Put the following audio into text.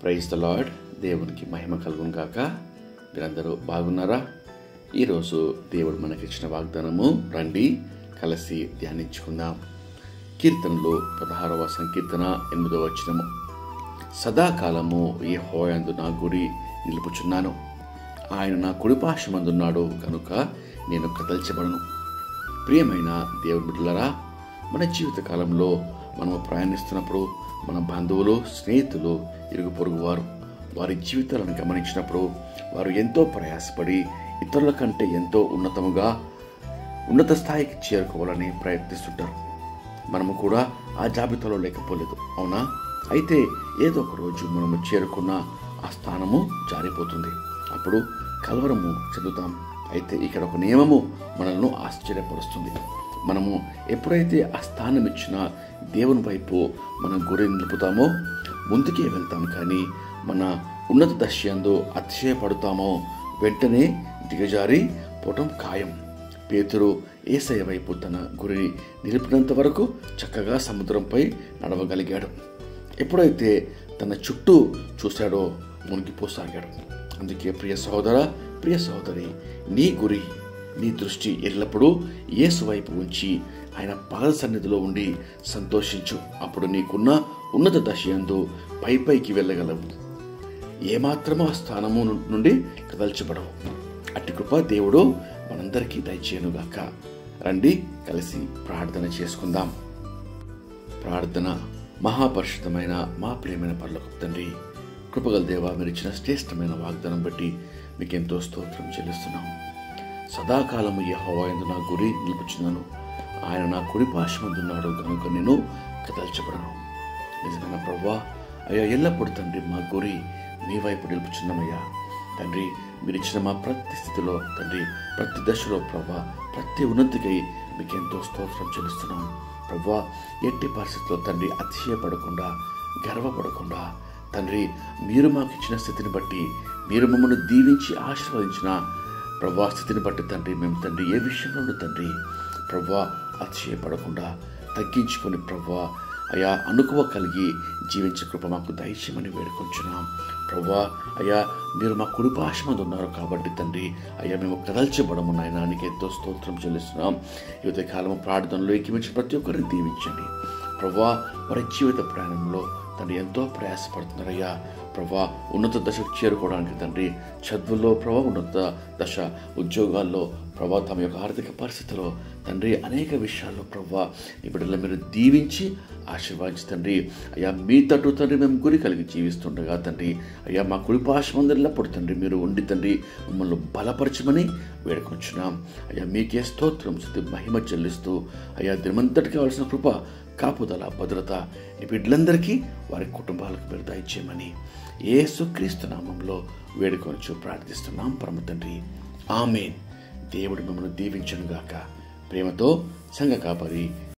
Praise the lord. దేవునికి మహిమ కలుగును గాక. మీరందరూ బాగున్నారా? ఈరోజు దేవుడు మనకిచ్చిన వాగ్దానము రండి కలిసి ధ్యానించుకుందాం. కీర్తనలు 16వ సంకీర్తన 8వ వచనము. సదాకాలము యెహోవాయందు నా గురి నిలుపుచున్నాను. ఆయన నా కుడిపార్శ్వమందున్నాడు కనుక నేను కదల్చబడను. ప్రియమైన దేవుని బిడ్డలారా, మన జీవిత కాలంలో మనము ప్రయాణిస్తున్నప్పుడు మన బంధువులు, స్నేహితులు, ఇరుగు పొరుగు వారి జీవితాలను గమనించినప్పుడు వారు ఎంతో ప్రయాసపడి ఇతరుల కంటే ఎంతో ఉన్నత స్థాయికి చేరుకోవాలని ప్రయత్నిస్తుంటారు. మనము కూడా ఆ జాబితాలో లేకపోలేదు, అవునా? అయితే ఏదో ఒక రోజు మనము చేరుకున్న ఆ స్థానము జారిపోతుంది. అప్పుడు కలవరము చెందుతాం. అయితే ఇక్కడ ఒక నియమము మనల్ని ఆశ్చర్యపరుస్తుంది. మనము ఎప్పుడైతే ఆ స్థానం ఇచ్చిన దేవుని వైపు మనం గురి నిలుపుతామో ముందుకే వెళ్తాం. కానీ మన ఉన్నత దశయందు అతిశయపడతామో వెంటనే దిగజారి పోవటం ఖాయం. పేతురు యేసయ్య వైపు తన గురిని నిలిపినంత వరకు చక్కగా సముద్రంపై నడవగలిగాడు. ఎప్పుడైతే తన చుట్టూ చూశాడో మునిగిపోసాగాడు. అందుకే ప్రియ సహోదర, ప్రియ సహోదరి, నీ గురి, నీ దృష్టి ఎల్లప్పుడూ యేసు వైపు ఉంచి ఆయన పాద సన్నిధిలో ఉండి సంతోషించు. అప్పుడు నీకున్న ఉన్నత దశయందు పైకి వెళ్ళగలవు. ఏమాత్రమో ఆ స్థానము నుండి కదల్చబడవు. అట్టి కృప దేవుడు మనందరికీ దయచేయనుగాక. రండి కలిసి ప్రార్థన చేసుకుందాం. ప్రార్థన. మహాపరిశుద్ధమైన మా ప్రియమైన పరలోకపు తండ్రి, కృపగల దేవా, మీరు ఇచ్చిన శ్రేష్టమైన వాగ్దానం బట్టి మీకెంతో స్తోత్రం చెల్లిస్తున్నాం. సదాకాలము యెహోవాయందు నా గురి నిలుపుచున్నాను. ఆయన నా కుడిపార్శ్వమందున్నాడు కనుక నేను కదల్చబడను. నిజమైన ప్రభువా, అయ్యా, ఎల్లప్పుడు తండ్రి మా గురి మీ వైపు నిలుపుచున్నామయ్యా. తండ్రి, మీరు ఇచ్చిన మా ప్రతి స్థితిలో తండ్రి, ప్రతి దశలో ప్రభువా, ప్రతి ఉన్నతికై మీకెంతో స్తోత్రం చెల్లిస్తున్నాం. ప్రభువా, ఎట్టి పరిస్థితుల్లో తండ్రి అతిశయపడకుండా, గర్వపడకుండా తండ్రి, మీరు మాకు ఇచ్చిన స్థితిని బట్టి, మీరు మమ్మల్ని దీవించి ఆశీర్వదించిన ప్రభువా స్థితిని బట్టి తండ్రి, మేము తండ్రి ఏ విషయంలోనూ తండ్రి ప్రభువా అతిశయపడకుండా తగ్గించుకొని ప్రభువా అయా అనుకువ కలిగి జీవించే కృప మాకు దయచేయమని వేడుకొంచున్నాం. ప్రభువా అయ్యా, మీరు మా కుడిపార్శ్వమందు ఉన్నారు కాబట్టి తండ్రి అయ్యా మేము కదల్చబడము నాయనా, నీకు ఎంతో స్తోత్రం చెల్లిస్తున్నాం. యువత కాలము ప్రార్థనలో ఎక్కిమించిన ప్రతి ఒక్కరిని దీవించండి ప్రభువా. వారి జీవిత ప్రయాణంలో తండ్రి ఎంతో ప్రయాసపడుతున్నారయ్యా ప్రభా, ఉన్నత దశకు చేరుకోవడానికి తండ్రి, చదువుల్లో ప్రభా ఉన్నత దశ, ఉద్యోగాల్లో ప్రభా, తమ యొక్క ఆర్థిక పరిస్థితిలో తండ్రి అనేక విషయాల్లో ప్రభా ఈ బిడ్డలను మీరు దీవించి ఆశీర్వాదించి తండ్రి అయ్యా మీ తట్టు తండ్రి మేము గురి కలిగి జీవిస్తుండగా తండ్రి అయ్యా మా కుడిపార్శ్వమందున్నప్పుడు తండ్రి మీరు ఉండి తండ్రి మమ్మల్ని బలపరచమని వేడుకొంచున్నాం. అయ్యా మీకే స్తోత్రం స్తుతి మహిమ చెల్లిస్తూ అయ్యా దినమంతటికి కావాల్సిన కృప, కాపుదల, భద్రత ఈ బిడ్డలందరికీ వారి కుటుంబాలకు మీరు దయచేయమని యేసుక్రీస్తు నామంలో వేడుకొంచు ప్రార్థిస్తున్నాం పరమ తండ్రి, ఆమేన్. దేవుడు మిమ్మల్ని దీవించును గాక. ప్రేమతో సంఘ కాపరి